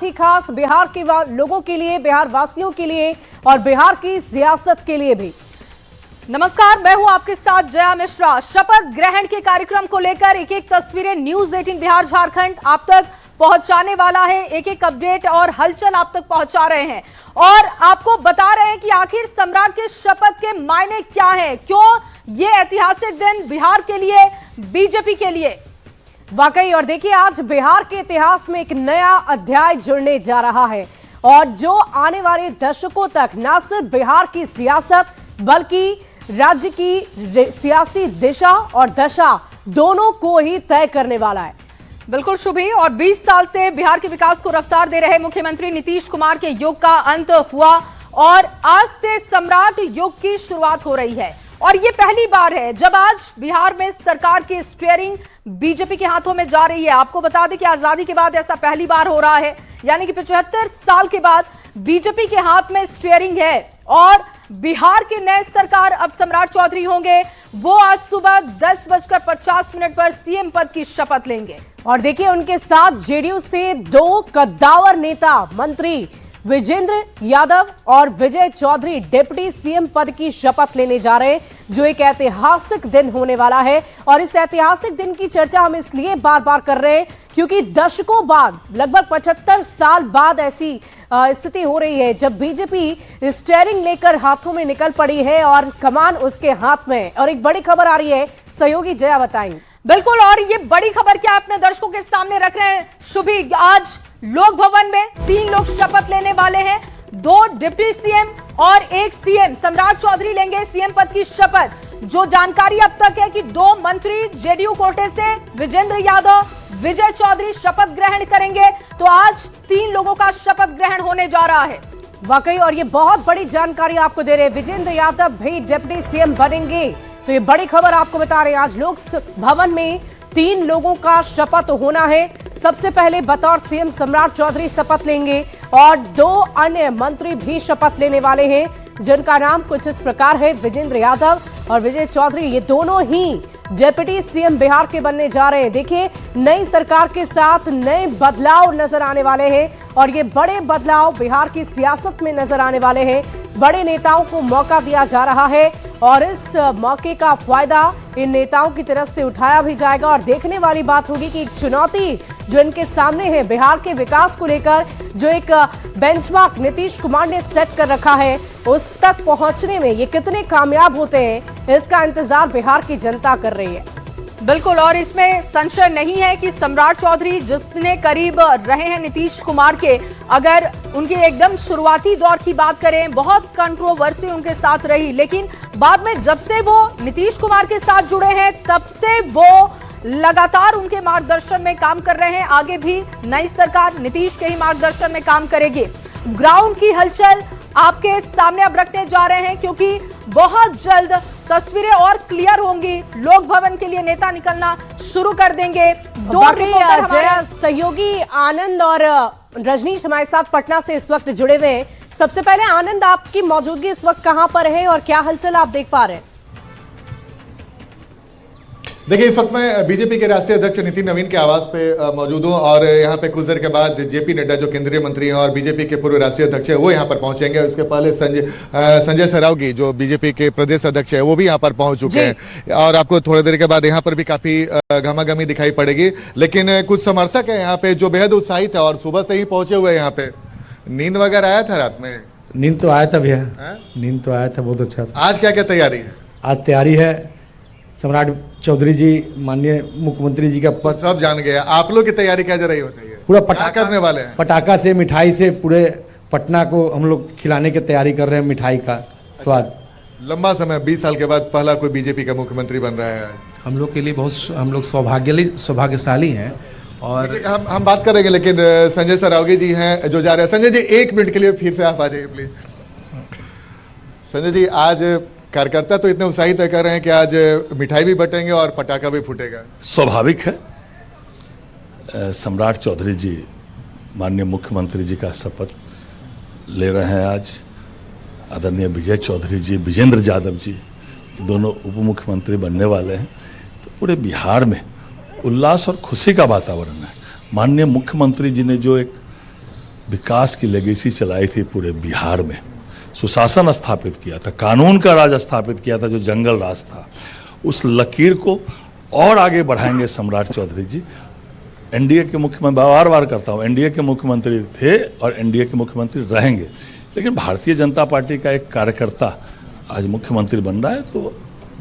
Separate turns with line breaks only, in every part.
बहुत ही खास बिहार के लोगों के लिए, बिहार वासियों के लिए और बिहार की सियासत के लिए भी। नमस्कार, मैं हूं आपके साथ जया मिश्रा। शपथ ग्रहण के कार्यक्रम को लेकर एक एक तस्वीरें न्यूज 18 बिहार झारखंड आप तक पहुंचाने वाला है। एक एक अपडेट और हलचल आप तक पहुंचा रहे हैं और आपको बता रहे हैं कि आखिर सम्राट के शपथ के मायने क्या हैं, क्यों ये ऐतिहासिक दिन बिहार के लिए, बीजेपी के लिए वाकई। और देखिए, आज बिहार के इतिहास में एक नया अध्याय जुड़ने जा रहा है और जो आने वाले दशकों तक न सिर्फ बिहार की सियासत बल्कि राज्य की सियासी दिशा और दशा दोनों को ही तय करने वाला है। बिल्कुल शुभी। और 20 साल से बिहार के विकास को रफ्तार दे रहे मुख्यमंत्री नीतीश कुमार के युग का अंत हुआ और आज से सम्राट युग की शुरुआत हो रही है। और ये पहली बार है जब आज बिहार में सरकार की स्टीयरिंग बीजेपी के हाथों में जा रही है। आपको बता दें कि आजादी के बाद ऐसा पहली बार हो रहा है, यानी कि 75 साल के बाद बीजेपी के हाथ में स्टीयरिंग है और बिहार के नए सरकार अब सम्राट चौधरी होंगे। वो आज सुबह 10:50 पर सीएम पद की शपथ लेंगे। और देखिए, उनके साथ जेडीयू से 2 कद्दावर नेता मंत्री विजेंद्र यादव और विजय चौधरी डिप्टी सीएम पद की शपथ लेने जा रहे हैं, जो एक ऐतिहासिक दिन होने वाला है। और इस ऐतिहासिक दिन की चर्चा हम इसलिए बार बार कर रहे हैं क्योंकि दशकों बाद, लगभग 75 साल बाद ऐसी स्थिति हो रही है जब बीजेपी स्टीयरिंग लेकर हाथों में निकल पड़ी है और कमान उसके हाथ में। और एक बड़ी खबर आ रही है, सहयोगी जया बताएंगे। बिल्कुल, और ये बड़ी खबर क्या अपने दर्शकों के सामने रख रहे हैं शुभी। आज लोक भवन में 3 लोग शपथ लेने वाले हैं, 2 डिप्टी सीएम और 1 सीएम। सम्राट चौधरी लेंगे सीएम पद की शपथ। जो जानकारी अब तक है कि 2 मंत्री जेडीयू कोटे से विजेंद्र यादव, विजय चौधरी शपथ ग्रहण करेंगे। तो आज 3 लोगों का शपथ ग्रहण होने जा रहा है वाकई। और ये बहुत बड़ी जानकारी आपको दे रहे हैं, विजेंद्र यादव भी डिप्टी सीएम बनेंगे। तो ये बड़ी खबर आपको बता रहे हैं। आज लोक भवन में 3 लोगों का शपथ होना है। सबसे पहले बतौर सीएम सम्राट चौधरी शपथ लेंगे और 2 अन्य मंत्री भी शपथ लेने वाले हैं, जिनका नाम कुछ इस प्रकार है, विजेंद्र यादव और विजय चौधरी। ये दोनों ही डिप्टी सीएम बिहार के बनने जा रहे हैं। देखिए, नई सरकार के साथ नए बदलाव नजर आने वाले हैं और ये बड़े बदलाव बिहार की सियासत में नजर आने वाले हैं। बड़े नेताओं को मौका दिया जा रहा है और इस मौके का फायदा इन नेताओं की तरफ से उठाया भी जाएगा। और देखने वाली बात होगी कि एक चुनौती जो इनके सामने है बिहार के विकास को लेकर, जो एक बेंचमार्क नीतीश कुमार ने सेट कर रखा है, उस तक पहुंचने में ये कितने कामयाब होते हैं, इसका इंतजार बिहार की जनता कर रही है। बिल्कुल, और इसमें संशय नहीं है कि सम्राट चौधरी जितने करीब रहे हैं नीतीश कुमार के, अगर उनके एकदम शुरुआती दौर की बात करें, बहुत कंट्रोवर्सी उनके साथ रही, लेकिन बाद में जब से वो नीतीश कुमार के साथ जुड़े हैं तब से वो लगातार उनके मार्गदर्शन में काम कर रहे हैं। आगे भी नई सरकार नीतीश के ही मार्गदर्शन में काम करेगी। ग्राउंड की हलचल आपके सामने अब रखने जा रहे हैं क्योंकि बहुत जल्द तस्वीरें और क्लियर होंगी। लोक भवन के लिए नेता निकलना शुरू कर देंगे। 2 जया, सहयोगी आनंद और रजनीश हमारे साथ पटना से इस वक्त जुड़े हुए हैं। सबसे पहले आनंद, आपकी मौजूदगी इस वक्त कहां पर है और क्या हलचल आप देख पा रहे हैं?
देखिए, इस वक्त मैं बीजेपी के राष्ट्रीय अध्यक्ष नितिन नवीन के आवास पे मौजूद हूँ और यहाँ पे कुछ देर के बाद जेपी नड्डा जो केंद्रीय मंत्री हैं और बीजेपी के पूर्व राष्ट्रीय अध्यक्ष हैं वो यहाँ पर पहुंचेंगे। उसके पहले संजय सरावगी जो बीजेपी के प्रदेश अध्यक्ष है वो भी यहाँ पर पहुंच चुके हैं और आपको थोड़ी देर के बाद यहाँ पर भी काफी घमाघमी दिखाई पड़ेगी। लेकिन कुछ समर्थक है यहाँ पे जो बेहद उत्साहित है और सुबह से ही पहुंचे हुए यहाँ पे। नींद वगैरह आया था रात में?
नींद तो आया था भैया, नींद तो आया था बहुत अच्छा।
आज क्या क्या तैयारी है?
आज तैयारी है सम्राट चौधरी जी माननीय मुख्यमंत्री जी का पद
सब जान गए। आप लोग की तैयारी क्या रही होती है?
पूरा
पटाखा करने वाले हैं,
पटाखा से मिठाई से पूरे पटना को हम लोग खिलाने की तैयारी कर रहे हैं। मिठाई का स्वाद
लंबा समय 20 साल के बाद पहला कोई बीजेपी का मुख्यमंत्री बन रहा है।
हम लोग के लिए बहुत हम लोग सौभाग्यशाली हैं। और
हम बात करेंगे, लेकिन संजय सरावगी जी हैं जो जा रहे हैं। संजय जी 1 मिनट के लिए फिर से आप आ जाइए प्लीज। संजय जी, आज कार्यकर्ता तो इतने उत्साहित कर रहे हैं कि आज मिठाई भी बटेंगे और पटाखा भी फूटेगा।
स्वाभाविक है, सम्राट चौधरी जी माननीय मुख्यमंत्री जी का शपथ ले रहे हैं आज। आदरणीय विजय चौधरी जी, विजेंद्र यादव जी दोनों उप मुख्यमंत्री बनने वाले हैं। तो पूरे बिहार में उल्लास और खुशी का वातावरण है। माननीय मुख्यमंत्री जी ने जो एक विकास की लेगेसी चलाई थी पूरे बिहार में, सुशासन स्थापित किया था, कानून का राज स्थापित किया था, जो जंगल राज था, उस लकीर को और आगे बढ़ाएंगे सम्राट चौधरी जी। एनडीए के मुख्यमंत्री, बार बार करता हूँ, एनडीए के मुख्यमंत्री थे और एनडीए के मुख्यमंत्री रहेंगे, लेकिन भारतीय जनता पार्टी का एक कार्यकर्ता आज मुख्यमंत्री बन रहा है, तो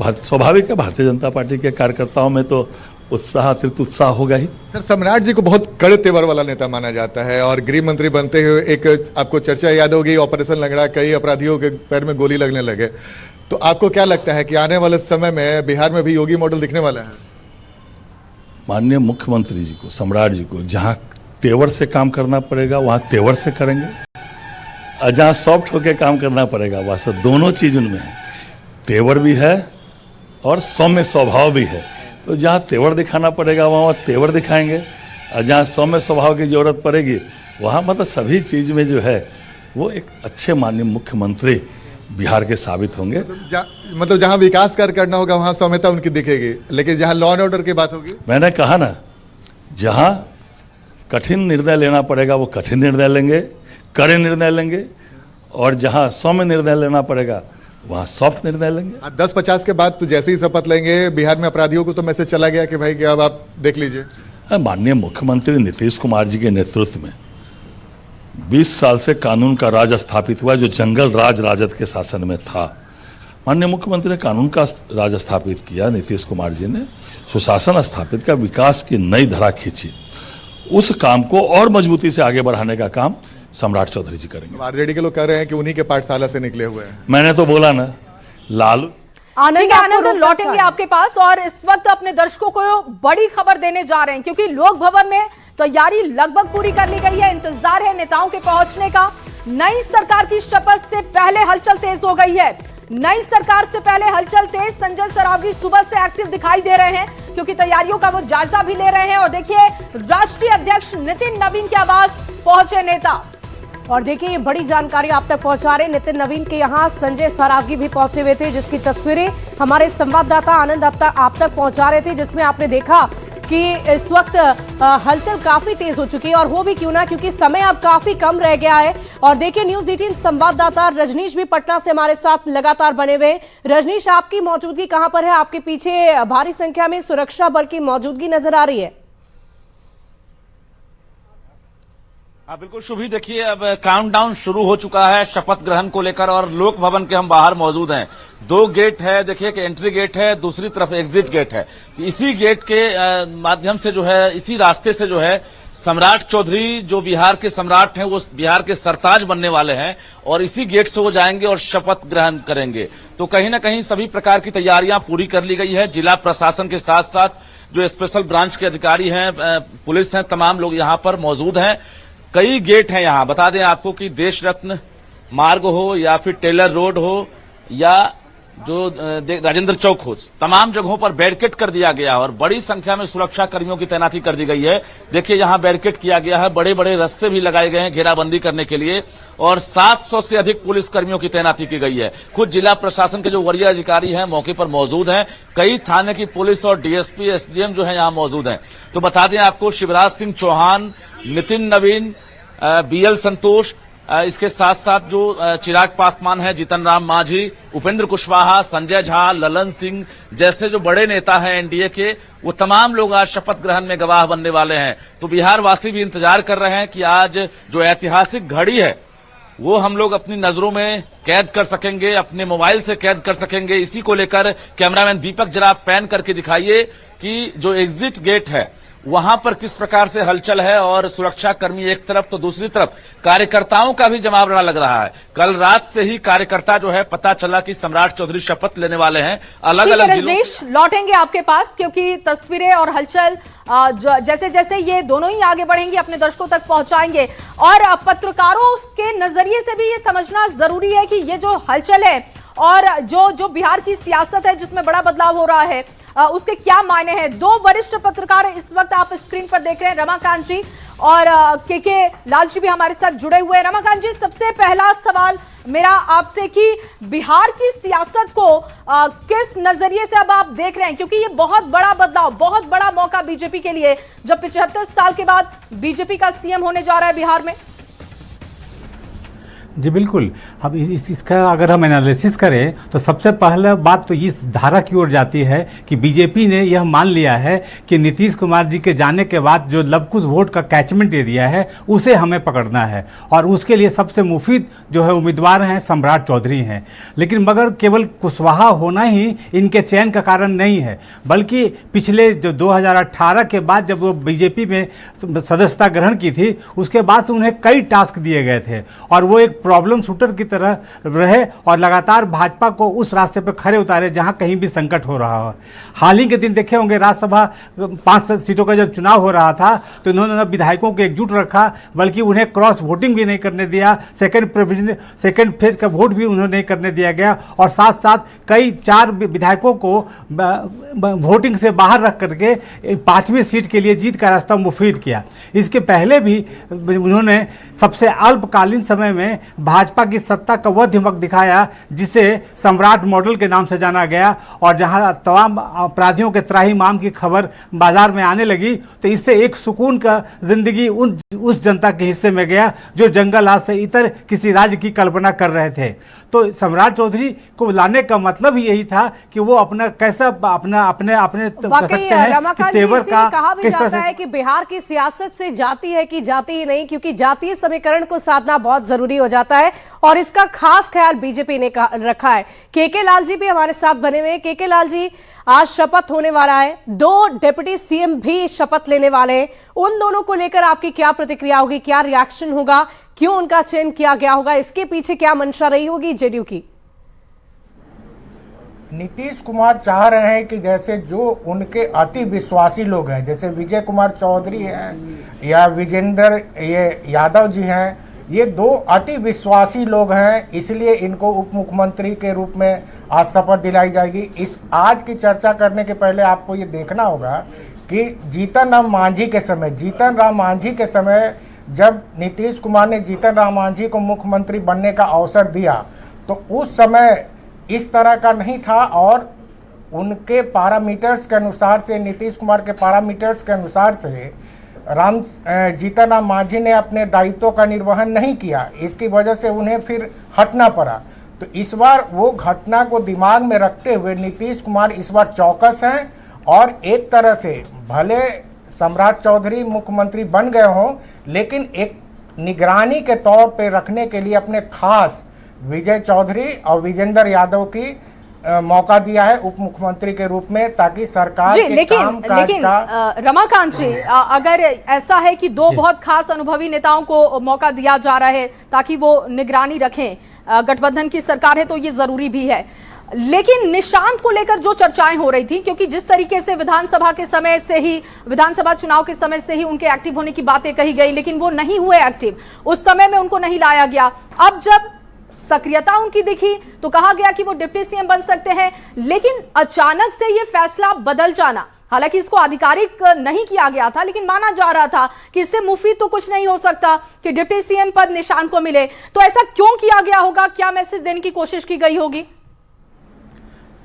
स्वाभाविक है भारतीय जनता पार्टी के कार्यकर्ताओं में तो उत्साह, अतिरिक्त उत्साह होगा ही।
सर, सम्राट जी को बहुत कड़े तेवर वाला नेता माना जाता है और गृह मंत्री बनते हुए एक आपको चर्चा याद होगी, ऑपरेशन लंगड़ा, कई अपराधियों के पैर में गोली लगने लगे। तो आपको क्या लगता है कि आने वाले समय में बिहार में भी योगी मॉडल दिखने वाला है?
माननीय मुख्यमंत्री जी को, सम्राट जी को जहाँ तेवर से काम करना पड़ेगा वहाँ तेवर से करेंगे, और जहाँ सॉफ्ट होकर काम करना पड़ेगा वहाँ से, दोनों चीज उनमें है, तेवर भी है और सौम्य स्वभाव भी है। तो जहाँ तेवर दिखाना पड़ेगा वहाँ तेवर दिखाएंगे, और जहाँ सौम्य स्वभाव की जरूरत पड़ेगी वहाँ मतलब सभी चीज में जो है वो एक अच्छे माननीय मुख्यमंत्री बिहार के साबित होंगे।
मतलब जहाँ विकास कार्य करना होगा वहाँ सौम्यता उनकी दिखेगी, लेकिन जहाँ लॉ एंड ऑर्डर की बात होगी, मैंने
कहा ना, जहाँ कठिन निर्णय लेना पड़ेगा वो कठिन निर्णय लेंगे, कड़े निर्णय लेंगे, और जहाँ सौम्य निर्णय लेना पड़ेगा वहाँ सॉफ्ट निर्णय लेंगे।
10-50 के बाद तो जैसे ही शपथ लेंगे बिहार में अपराधियों को तो मैसेज चला गया कि भाई कि अब आप देख लीजिए।
माननीय मुख्यमंत्री नीतीश कुमार जी के नेतृत्व में 20 साल से कानून का राज स्थापित हुआ, जो जंगल राज राजद के शासन में था। माननीय मुख्यमंत्री ने कानून का राज स्थापित किया, नीतीश कुमार जी ने सुशासन स्थापित किया, विकास की नई धरा खींची। उस काम को और मजबूती से आगे बढ़ाने का काम सम्राट चौधरी जी करेंगे।
आरजेडी के लोग कह रहे हैं कि उन्हीं के पाठशाला से निकले हुए हैं।
मैंने तो बोला ना, लालू।
आनंद, लौटेंगे आपके पास, और इस वक्त अपने दर्शकों को बड़ी खबर देने जा रहे हैं, क्योंकि लोक भवन में तैयारी लगभग पूरी कर ली गई है, इंतजार है नेताओं के पहुंचने का। नई सरकार की शपथ से पहले हलचल तेज हो गई है। नई सरकार से पहले हलचल तेज, संजय सरावगी सुबह से एक्टिव दिखाई दे रहे हैं, क्योंकि तैयारियों का वो जायजा भी ले रहे हैं। और देखिए, राष्ट्रीय अध्यक्ष नितिन नवीन के आवास पहुंचे नेता, और देखिए ये बड़ी जानकारी आप तक पहुंचा रहे नितिन नवीन के यहाँ संजय सरावगी भी पहुंचे हुए थे, जिसकी तस्वीरें हमारे संवाददाता आनंद आप तक पहुंचा रहे थे, जिसमें आपने देखा कि इस वक्त हलचल काफी तेज हो चुकी है, और हो भी क्यों ना, क्योंकि समय अब काफी कम रह गया है। और देखिए, न्यूज़ 18 संवाददाता रजनीश भी पटना से हमारे साथ लगातार बने हुए। रजनीश, आपकी मौजूदगी कहां पर है? आपके पीछे भारी संख्या में सुरक्षा बल की मौजूदगी नजर आ रही है।
हाँ बिल्कुल शुभी, देखिए अब काउंटडाउन शुरू हो चुका है शपथ ग्रहण को लेकर, और लोक भवन के हम बाहर मौजूद हैं। 2 गेट है, देखिए कि एंट्री गेट है, दूसरी तरफ एग्जिट गेट है। इसी गेट के माध्यम से जो है, इसी रास्ते से जो है सम्राट चौधरी, जो बिहार के सम्राट हैं, वो बिहार के सरताज बनने वाले हैं, और इसी गेट से वो जाएंगे और शपथ ग्रहण करेंगे। तो कहीं ना कहीं सभी प्रकार की तैयारियां पूरी कर ली गई है। जिला प्रशासन के साथ साथ जो स्पेशल ब्रांच के अधिकारी हैं, पुलिस हैं, तमाम लोग यहाँ पर मौजूद हैं। कई गेट हैं यहाँ, बता दें आपको कि देश रत्न मार्ग हो या फिर टेलर रोड हो या जो राजेंद्र चौक हो, तमाम जगहों पर बैरिकेड कर दिया गया और बड़ी संख्या में सुरक्षा कर्मियों की तैनाती कर दी गई है। देखिए यहाँ बैरिकेड किया गया है, बड़े बड़े रस्से भी लगाए गए हैं घेराबंदी करने के लिए, और 700 से अधिक पुलिस कर्मियों की तैनाती की गई है। खुद जिला प्रशासन के जो वरीय अधिकारी हैं मौके पर मौजूद हैं, कई थाने की पुलिस और डीएसपी एसडीएम जो है यहाँ मौजूद हैं। तो बता दें आपको, शिवराज सिंह चौहान, नितिन नवीन, बीएल संतोष, इसके साथ साथ जो चिराग पासवान है, जीतन राम मांझी, उपेंद्र कुशवाहा, संजय झा, ललन सिंह जैसे जो बड़े नेता हैं एनडीए के, वो तमाम लोग आज शपथ ग्रहण में गवाह बनने वाले हैं। तो बिहार वासी भी इंतजार कर रहे हैं कि आज जो ऐतिहासिक घड़ी है वो हम लोग अपनी नजरों में कैद कर सकेंगे, अपने मोबाइल से कैद कर सकेंगे। इसी को लेकर कैमरामैन दीपक जरा पैन करके दिखाइए कि जो एग्जिट गेट है वहां पर किस प्रकार से हलचल है, और सुरक्षा कर्मी एक तरफ तो दूसरी तरफ कार्यकर्ताओं का भी जमावड़ा लग रहा है। कल रात से ही कार्यकर्ता जो है, पता चला कि सम्राट चौधरी शपथ लेने वाले हैं अलग अलग जिलों।
लौटेंगे आपके पास, क्योंकि तस्वीरें और हलचल जैसे जैसे ये दोनों ही आगे बढ़ेंगे अपने दर्शकों तक पहुंचाएंगे। और पत्रकारों के नजरिए से भी ये समझना जरूरी है कि ये जो हलचल है और जो बिहार की सियासत है जिसमें बड़ा बदलाव हो रहा है, उसके क्या मायने हैं। 2 वरिष्ठ पत्रकार इस वक्त आप स्क्रीन पर देख रहे हैं, रमाकांत जी और के लाल जी भी हमारे साथ जुड़े हुए हैं। रमाकांत जी, सबसे पहला सवाल मेरा आपसे कि बिहार की सियासत को किस नजरिए से अब आप देख रहे हैं, क्योंकि ये बहुत बड़ा बदलाव, बहुत बड़ा मौका बीजेपी के लिए, जब 75 साल के बाद बीजेपी का सीएम होने जा रहा है बिहार में।
जी बिल्कुल। अब इसका अगर हम एनालिसिस करें तो सबसे पहला बात तो इस धारा की ओर जाती है कि बीजेपी ने यह मान लिया है कि नीतीश कुमार जी के जाने के बाद जो लवकुश वोट का कैचमेंट एरिया है उसे हमें पकड़ना है, और उसके लिए सबसे मुफीद जो है उम्मीदवार हैं सम्राट चौधरी हैं। लेकिन मगर केवल कुशवाहा होना ही इनके चयन का कारण नहीं है, बल्कि पिछले जो 2018 के बाद जब वो बीजेपी में सदस्यता ग्रहण की थी उसके बाद से उन्हें कई टास्क दिए गए थे और वो एक प्रॉब्लम शूटर की तरह रहे और लगातार भाजपा को उस रास्ते पर खड़े उतारे जहां कहीं भी संकट हो रहा हो। हाल ही के दिन देखे होंगे राज्यसभा 5 सीटों का जब चुनाव हो रहा था तो इन्होंने न विधायकों को एकजुट रखा बल्कि उन्हें क्रॉस वोटिंग भी नहीं करने दिया, सेकेंड फेज का वोट भी उन्हें नहीं करने दिया गया, और साथ साथ कई 4 विधायकों को वोटिंग से बाहर रख करके 5वीं सीट के लिए जीत का रास्ता मुफीद किया। इसके पहले भी उन्होंने सबसे अल्पकालीन समय में भाजपा की सत्ता का वह दिमाग दिखाया जिसे सम्राट मॉडल के नाम से जाना गया, और जहां तमाम अपराधियों के त्राहिमाम की खबर बाजार में आने लगी तो इससे एक सुकून का जिंदगी उस जनता के हिस्से में गया जो जंगल राज से इतर किसी राज्य की कल्पना कर रहे थे। तो सम्राट चौधरी को लाने का मतलब ही यही था कि वो अपना कैसा अपने
रमाकांत जी कहा भी जाता है कि बिहार की सियासत से जाती है कि जाती ही नहीं, क्योंकि जातीय समीकरण को साधना बहुत जरूरी हो जाता है और इसका खास ख्याल बीजेपी ने रखा है। केके लाल जी भी हमारे साथ बने हुए हैं। केके लाल जी, आज शपथ होने वाला है, 2 डिप्टी सीएम भी शपथ लेने वाले हैं। उन दोनों को लेकर आपकी क्या प्रतिक्रिया होगी, क्या रिएक्शन होगा, क्यों उनका चयन किया गया होगा, इसके पीछे क्या मंशा रही होगी जेडीयू की?
नीतीश कुमार चाह रहे हैं कि जैसे जो उनके अति विश्वासी लोग हैं, जैसे विजय कुमार चौधरी हैं या विजेंद्र यादव जी हैं, ये 2 अति विश्वासी लोग हैं, इसलिए इनको उप मुख्यमंत्री के रूप में आज शपथ दिलाई जाएगी। इस आज की चर्चा करने के पहले आपको ये देखना होगा कि जीतन राम मांझी के समय जब नीतीश कुमार ने जीतन राम मांझी को मुख्यमंत्री बनने का अवसर दिया तो उस समय इस तरह का नहीं था, और उनके पैरामीटर्स के अनुसार से, नीतीश कुमार के पैरामीटर्स के अनुसार से जीतन राम मांझी ने अपने दायित्वों का निर्वहन नहीं किया। इसकी वजह से उन्हें फिर हटना पड़ा। तो इस बार वो घटना को दिमाग में रखते हुए नीतीश कुमार इस बार चौकस हैं, और एक तरह से भले सम्राट चौधरी मुख्यमंत्री बन गए हों लेकिन एक निगरानी के तौर पे रखने के लिए अपने खास विजय चौधरी और विजेंद्र यादव की मौका दिया है उप मुख्यमंत्री के रूप में, ताकि सरकार के काम काज का।
रमाकांत जी, अगर ऐसा है कि 2 बहुत खास अनुभवी नेताओं को मौका दिया जा रहा है ताकि वो निगरानी रखें, गठबंधन की सरकार है तो ये जरूरी भी है, लेकिन निशांत को लेकर जो चर्चाएं हो रही थी, क्योंकि जिस तरीके से विधानसभा चुनाव के समय से ही उनके एक्टिव होने की बातें कही गई, लेकिन वो नहीं हुए एक्टिव, उस समय में उनको नहीं लाया गया। अब जब सक्रियता उनकी दिखी तो कहा गया कि वो डिप्टी सीएम बन सकते हैं, लेकिन अचानक से ये फैसला बदल जाना, हालांकि इसको आधिकारिक नहीं किया गया था लेकिन माना जा रहा था कि इससे मुफीद तो कुछ नहीं हो सकता कि डिप्टी सीएम पद निशांत को मिले, तो ऐसा क्यों किया गया होगा, क्या मैसेज देने की कोशिश की गई होगी?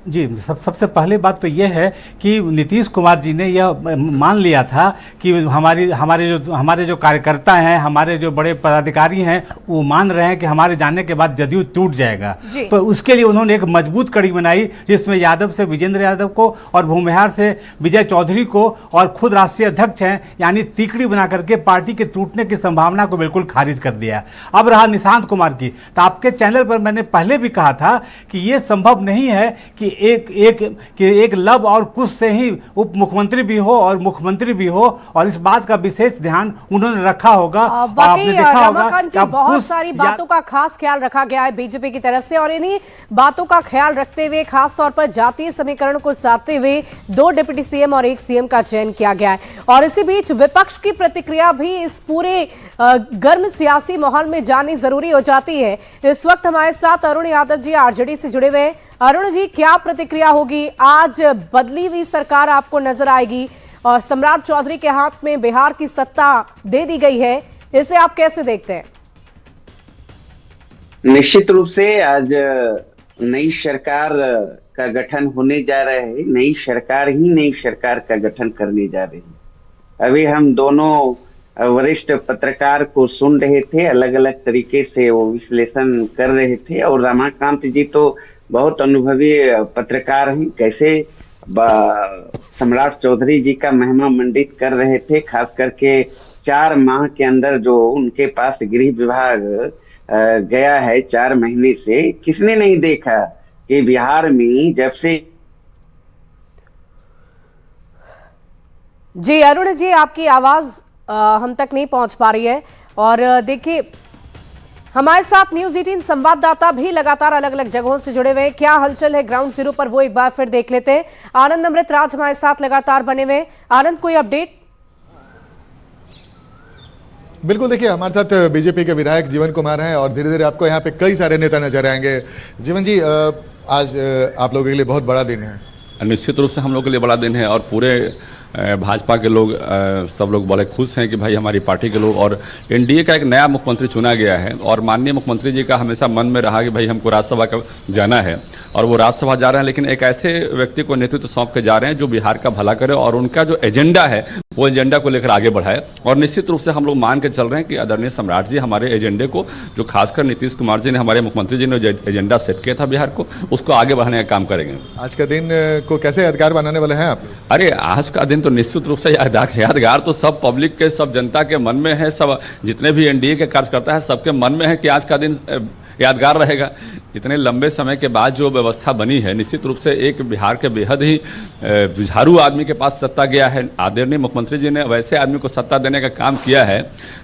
जी, सबसे पहले बात तो यह है कि नीतीश कुमार जी ने यह मान लिया था कि हमारे जो कार्यकर्ता हैं, हमारे जो बड़े पदाधिकारी हैं, वो मान रहे हैं कि हमारे जाने के बाद जदयू टूट जाएगा। तो उसके लिए उन्होंने एक मजबूत कड़ी बनाई जिसमें यादव से विजेंद्र यादव को और भूमिहार से विजय चौधरी को और खुद राष्ट्रीय अध्यक्ष हैं यानी तीकड़ी बना करके पार्टी के टूटने की संभावना को बिल्कुल खारिज कर दिया। अब रहा निशांत कुमार की, तो आपके चैनल पर मैंने पहले भी कहा था कि ये संभव नहीं है कि एक लब और कुश से ही उप मुख्यमंत्री भी हो और मुख्यमंत्री भी हो, और इस बात का विशेष ध्यान उन्होंने रखा होगा।
आपने देखा होगा कि बहुत सारी बातों का खास ख्याल रखा गया है बीजेपी की तरफ से, और इन्हीं बातों का ख्याल रखते हुए खास तौर पर जातीय समीकरण को साधते हुए 2 डिप्टी सीएम और 1 सीएम का चयन किया गया है। और इसी बीच विपक्ष की प्रतिक्रिया भी इस पूरे गर्म सियासी माहौल में जाननी जरूरी हो जाती है। इस वक्त हमारे साथ अरुण यादव जी आरजेडी से जुड़े हुए। अरुण जी, क्या प्रतिक्रिया होगी? आज बदली हुई सरकार आपको नजर आएगी और सम्राट चौधरी के हाथ में बिहार की सत्ता दे दी गई है, इसे आप कैसे देखते हैं?
निश्चित रूप से आज नई सरकार का गठन होने जा रहा है। नई सरकार का गठन करने जा रही है। अभी हम दोनों वरिष्ठ पत्रकार को सुन रहे थे, अलग अलग तरीके से वो विश्लेषण कर रहे थे। और रमाकांत जी तो बहुत अनुभवी पत्रकार हैं, कैसे सम्राट चौधरी जी का महिमा मंडित कर रहे थे, खास करके 4 माह के अंदर जो उनके पास गृह विभाग गया है 4 महीने से। किसने नहीं देखा कि बिहार में जब से
जी अरुण जी, आपकी आवाज हम तक नहीं पहुंच पा रही है। और देखिए, हमारे साथ न्यूज 18 संवाददाता भी लगातार अलग अलग जगहों से जुड़े हुए हैं। क्या हलचल है ग्राउंड जीरो पर, वो एक बार फिर देख लेते हैं। आनंद अमृत राज हमारे साथ लगातार बने हुए। आनंद, कोई अपडेट?
बिल्कुल, देखिए हमारे साथ बीजेपी के विधायक जीवन कुमार हैं और धीरे धीरे आपको यहाँ पे कई सारे नेता नजर आएंगे। जीवन जी, आज आप लोगों के लिए बहुत बड़ा दिन है।
निश्चित रूप से हम लोग के लिए बड़ा दिन है और पूरे भाजपा के लोग सब लोग बड़े खुश हैं कि भाई हमारी पार्टी के लोग और एनडीए का एक नया मुख्यमंत्री चुना गया है। और माननीय मुख्यमंत्री जी का हमेशा मन में रहा कि भाई हमको राज्यसभा का जाना है और वो राज्यसभा जा रहे हैं, लेकिन एक ऐसे व्यक्ति को नेतृत्व सौंप के जा रहे हैं जो बिहार का भला करे और उनका जो एजेंडा है वो एजेंडा को लेकर आगे बढ़ाए। और निश्चित रूप से हम लोग मान के चल रहे हैं कि आदरणीय सम्राट जी हमारे एजेंडे को, जो खासकर नीतीश कुमार जी ने, हमारे मुख्यमंत्री जी ने जो एजेंडा सेट किया था बिहार को, उसको आगे बढ़ाने का काम करेंगे।
आज का दिन को कैसे यादगार बनाने वाले हैं आप?
अरे आज का दिन तो निश्चित रूप से यादगार तो सब पब्लिक के, सब जनता के मन में है, सब जितने भी एनडीए के कार्यकर्ता है सबके मन में है कि आज का दिन यादगार रहेगा। इतने लंबे समय के बाद जो व्यवस्था बनी है, निश्चित रूप से एक बिहार के बेहद ही जुझारू आदमी के पास सत्ता गया है। आदरणीय मुख्यमंत्री जी ने वैसे आदमी को सत्ता देने का काम किया है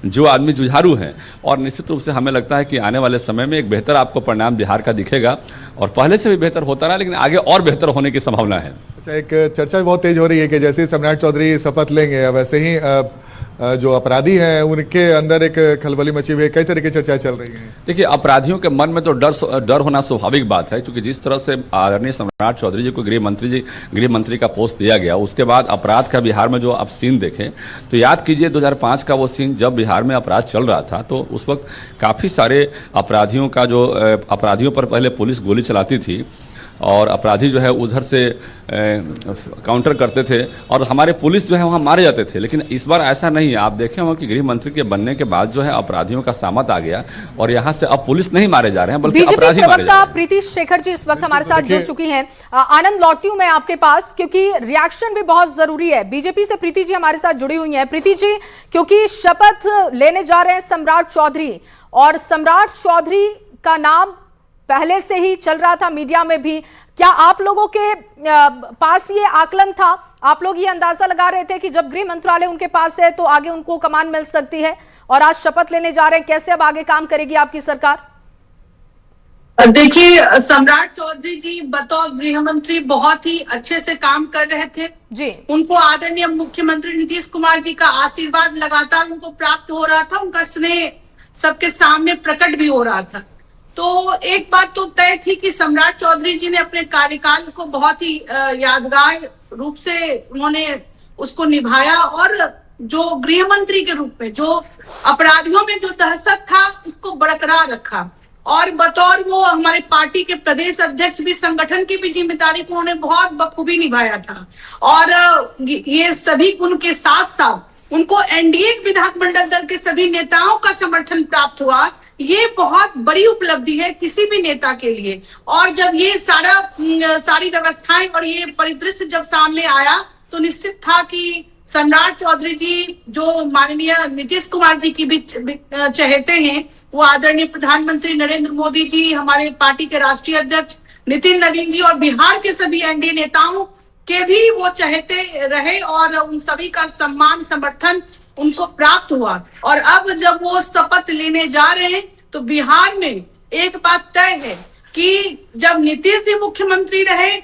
जो आदमी जुझारू है और निश्चित रूप से हमें लगता है कि आने वाले समय में एक बेहतर आपको परिणाम बिहार का दिखेगा और पहले से भी बेहतर होता रहा, लेकिन आगे और बेहतर होने की संभावना है।
अच्छा, एक चर्चा भी बहुत तेज हो रही है कि जैसे सम्राट चौधरी शपथ लेंगे वैसे ही जो अपराधी हैं उनके अंदर एक खलबली मची हुई है, कई तरह की चर्चाएं चल रही हैं।
देखिए, अपराधियों के मन में तो डर होना स्वाभाविक बात है, क्योंकि जिस तरह से आदरणीय सम्राट चौधरी जी को गृह मंत्री का पोस्ट दिया गया, उसके बाद अपराध का बिहार में जो आप सीन देखें तो याद कीजिए 2005 का वो सीन, जब बिहार में अपराध चल रहा था तो उस वक्त काफ़ी सारे अपराधियों पर पहले पुलिस गोली चलाती थी और अपराधी जो है उधर से काउंटर करते थे और हमारे पुलिस जो है वहाँ मारे जाते थे। लेकिन इस बार ऐसा नहीं है। आप देखें हो कि गृह मंत्री के बनने के बाद जो है अपराधियों का सामत आ गया और यहाँ से अब पुलिस नहीं मारे जा रहे हैं बल्कि अपराधी मारे जा रहे हैं।
प्रीति शेखर जी इस वक्त हमारे साथ जुड़ चुकी हैं। आनंद, लौटती हूं मैं आपके पास क्योंकि रिएक्शन भी बहुत जरूरी है। बीजेपी से प्रीति जी हमारे साथ जुड़ी हुई है। प्रीति जी, क्योंकि शपथ लेने जा रहे हैं सम्राट चौधरी और सम्राट चौधरी का नाम पहले से ही चल रहा था मीडिया में भी, क्या आप लोगों के पास ये आकलन था, आप लोग ये अंदाजा लगा रहे थे कि जब गृह मंत्रालय उनके पास है तो आगे उनको कमान मिल सकती है और आज शपथ लेने जा रहे हैं, कैसे अब आगे काम करेगी आपकी सरकार?
देखिए, सम्राट चौधरी जी बतौर गृह मंत्री बहुत ही अच्छे से काम कर रहे थे
जी।
उनको आदरणीय मुख्यमंत्री नीतीश कुमार जी का आशीर्वाद लगातार उनको प्राप्त हो रहा था, उनका स्नेह सबके सामने प्रकट भी हो रहा था। तो एक बात तो तय थी कि सम्राट चौधरी जी ने अपने कार्यकाल को बहुत ही यादगार रूप से उन्होंने उसको निभाया और जो गृह मंत्री के रूप में जो अपराधियों में जो दहशत था उसको बरकरार रखा और बतौर वो हमारे पार्टी के प्रदेश अध्यक्ष भी संगठन की भी जिम्मेदारी को उन्होंने बहुत बखूबी निभाया था। और ये सभी उनके साथ साथ उनको एनडीए विधानमंडल दल के सभी नेताओं का समर्थन प्राप्त हुआ। ये बहुत बड़ी उपलब्धि है किसी भी नेता के लिए। और जब ये सारी व्यवस्थाएं और ये परिदृश्य जब सामने आया तो निश्चित था कि सम्राट चौधरी जी जो माननीय नीतीश कुमार जी की भी चहेते हैं, वो आदरणीय प्रधानमंत्री नरेंद्र मोदी जी, हमारे पार्टी के राष्ट्रीय अध्यक्ष नितिन नवीन जी और बिहार के सभी एनडीए नेताओं के भी वो चाहते रहे और उन सभी का सम्मान समर्थन उनको प्राप्त हुआ। और अब जब वो शपथ लेने जा रहे हैं तो बिहार में एक बात तय है कि जब नीतीश जी मुख्यमंत्री रहे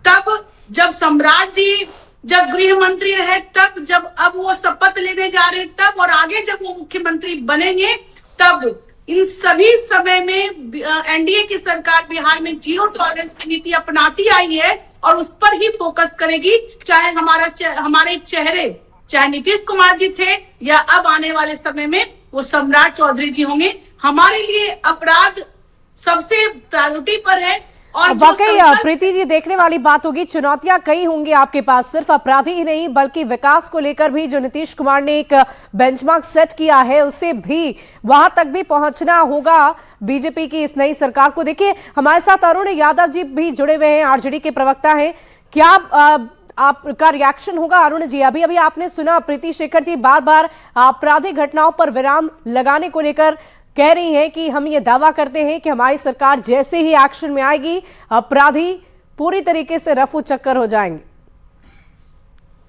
तब, जब सम्राट जी जब गृह मंत्री रहे तब, जब अब वो शपथ लेने जा रहे तब और आगे जब वो मुख्यमंत्री बनेंगे तब, इन सभी समय में एनडीए की सरकार बिहार में जीरो टॉलरेंस की नीति अपनाती आई है और उस पर ही फोकस करेगी। चाहे हमारे चेहरे चाहे नीतीश कुमार जी थे या अब आने वाले समय में वो सम्राट चौधरी जी होंगे। हमारे लिए अपराध सबसे प्रायोरिटी पर है और जो
वाकई
संकल्प-
प्रीति जी, देखने वाली बात होगी, चुनौतियां कई होंगी आपके पास, सिर्फ अपराधी ही नहीं बल्कि विकास को लेकर भी जो नीतीश कुमार ने एक बेंचमार्क सेट किया है उसे भी वहां तक भी पहुंचना होगा बीजेपी की इस नई सरकार को। देखिए हमारे साथ अरुण यादव जी भी जुड़े हुए हैं, आरजेडी के प्रवक्ता हैं। क्या आपका रिएक्शन होगा अरुण जी? अभी अभी आपने सुना प्रीति शेखर जी बार बार आपराधिक घटनाओं पर विराम लगाने को लेकर कह रही हैं कि हम ये दावा करते हैं कि हमारी सरकार जैसे ही एक्शन में आएगी अपराधी पूरी तरीके से रफू चक्कर हो जाएंगे।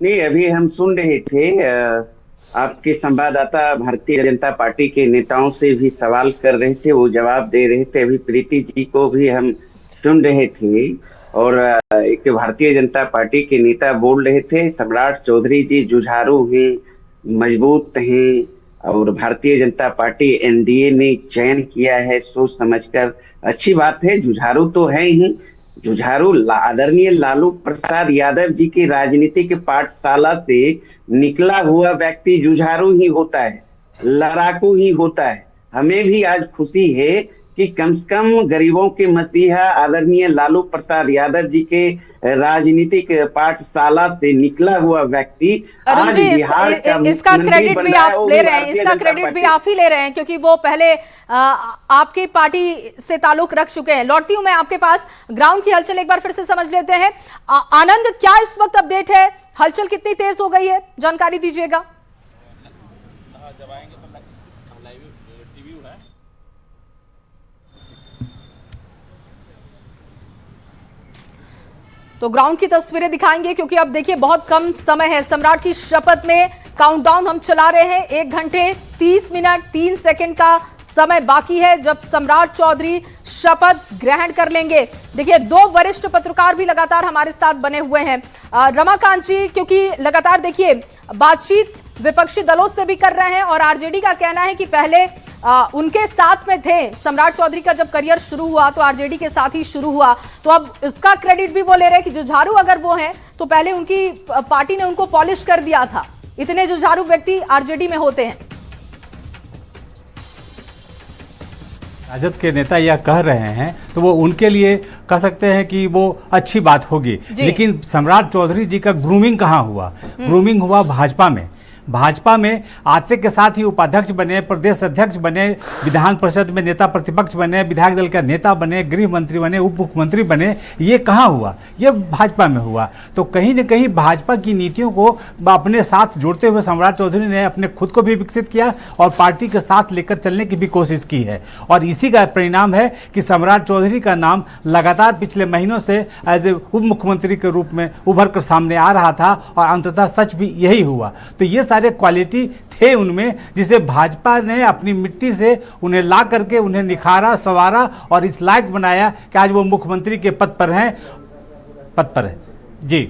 नहीं, अभी हम सुन रहे थे आपके संवाददाता भारतीय जनता पार्टी के नेताओं से भी सवाल कर रहे थे, वो जवाब दे रहे थे। अभी प्रीति जी को भी हम सुन रहे थे और एक भारतीय जनता पार्टी के नेता बोल रहे थे सम्राट चौधरी जी जुझारू हैं, मजबूत हैं और भारतीय जनता पार्टी एनडीए ने चयन किया है सोच समझकर। अच्छी बात है, जुझारू तो है ही। जुझारू आदरणीय लालू प्रसाद यादव जी की राजनीतिक पाठशाला से निकला हुआ व्यक्ति जुझारू ही होता है, लड़ाकू ही होता है। हमें भी आज खुशी है कि कम से कम गरीबों के मसीहा आदरणीय लालू प्रसाद यादव जी के राजनीतिक पाठशाला से निकला हुआ व्यक्ति
अरुण
आज
जी,
बिहार का
इसका क्रेडिट भी आप ले रहे हैं, इसका
भारतीय
क्रेडिट
जनता
भी
पार्टी।
आप ही ले रहे हैं क्योंकि वो पहले आपकी पार्टी से ताल्लुक रख चुके हैं। लौटती हूं मैं आपके पास, ग्राउंड की हलचल एक बार फिर से समझ लेते हैं। आनंद, क्या इस वक्त अपडेट है? हलचल कितनी तेज हो गई है, जानकारी दीजिएगा। तो ग्राउंड की तस्वीरें दिखाएंगे क्योंकि अब देखिए बहुत कम समय है। सम्राट की शपथ में काउंटडाउन हम चला रहे हैं, 1 घंटे 30 मिनट 3 सेकंड का समय बाकी है जब सम्राट चौधरी शपथ ग्रहण कर लेंगे। देखिए 2 वरिष्ठ पत्रकार भी लगातार हमारे साथ बने हुए हैं। रमाकांत जी, क्योंकि लगातार देखिए बातचीत विपक्षी दलों से भी कर रहे हैं और आरजेडी का कहना है कि पहले उनके साथ में थे। सम्राट चौधरी का जब करियर शुरू हुआ तो आरजेडी के साथ ही शुरू हुआ, तो अब इसका क्रेडिट भी वो ले रहे हैं कि जुझारू अगर वो हैं तो पहले उनकी पार्टी ने उनको पॉलिश कर दिया था। इतने जुझारू व्यक्ति आरजेडी में होते हैं।
राजद के नेता यह कह रहे हैं तो वो उनके लिए कह सकते हैं कि वो अच्छी बात होगी, लेकिन सम्राट चौधरी जी का ग्रूमिंग कहाँ हुआ? ग्रूमिंग हुआ भाजपा में। भाजपा में आते के साथ ही उपाध्यक्ष बने, प्रदेश अध्यक्ष बने, विधान परिषद में नेता प्रतिपक्ष बने, विधायक दल का नेता बने, गृह मंत्री बने, उप मुख्यमंत्री बने। ये कहाँ हुआ? ये भाजपा में हुआ। तो कहीं न कहीं भाजपा की नीतियों को अपने साथ जोड़ते हुए सम्राट चौधरी ने अपने खुद को भी विकसित किया और पार्टी के साथ लेकर चलने की भी कोशिश की है। और इसी का परिणाम है कि सम्राट चौधरी का नाम लगातार पिछले महीनों से एज ए उप मुख्यमंत्री के रूप में उभर कर सामने आ रहा था और अंततः सच भी यही हुआ। तो ये सारे क्वालिटी थे उनमें जिसे भाजपा ने अपनी मिट्टी से उन्हें ला करके उन्हें निखारा, संवारा और इस लायक बनाया कि आज वो मुख्यमंत्री के पद पर हैं। जी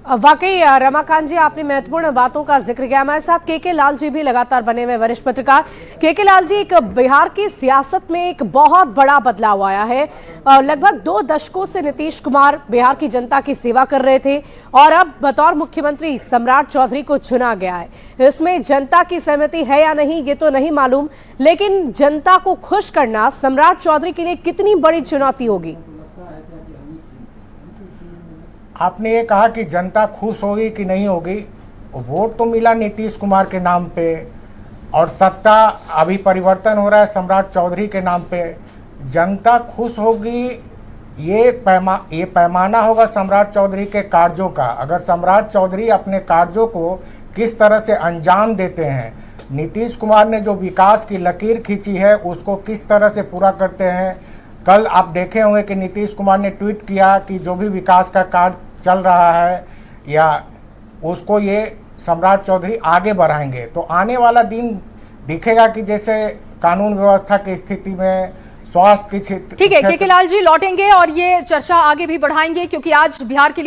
वाकई रमाकांत जी, आपने महत्वपूर्ण बातों का जिक्र किया। हमारे साथ के लाल जी भी लगातार बने हुए वरिष्ठ पत्रकार। के लाल जी, एक बिहार की सियासत में एक बहुत बड़ा बदलाव आया है। लगभग 2 दशकों से नीतीश कुमार बिहार की जनता की सेवा कर रहे थे और अब बतौर मुख्यमंत्री सम्राट चौधरी को चुना गया है। इसमें जनता की सहमति है या नहीं ये तो नहीं मालूम, लेकिन जनता को खुश करना सम्राट चौधरी के लिए कितनी बड़ी चुनौती होगी?
आपने ये कहा कि जनता खुश होगी कि नहीं होगी। वोट तो मिला नीतीश कुमार के नाम पे और सत्ता अभी परिवर्तन हो रहा है सम्राट चौधरी के नाम पे। जनता खुश होगी, ये पैमाना होगा सम्राट चौधरी के कार्यों का। अगर सम्राट चौधरी अपने कार्यों को किस तरह से अंजाम देते हैं, नीतीश कुमार ने जो विकास की लकीर खींची है उसको किस तरह से पूरा करते हैं। कल आप देखे होंगे कि नीतीश कुमार ने ट्वीट किया कि जो भी विकास का कार्य चल रहा है या उसको ये सम्राट चौधरी आगे बढ़ाएंगे। तो आने वाला दिन दिखेगा कि जैसे कानून व्यवस्था की स्थिति में, स्वास्थ्य की
ठीक है, के लाल जी लौटेंगे और ये चर्चा आगे भी बढ़ाएंगे क्योंकि आज बिहार के लिए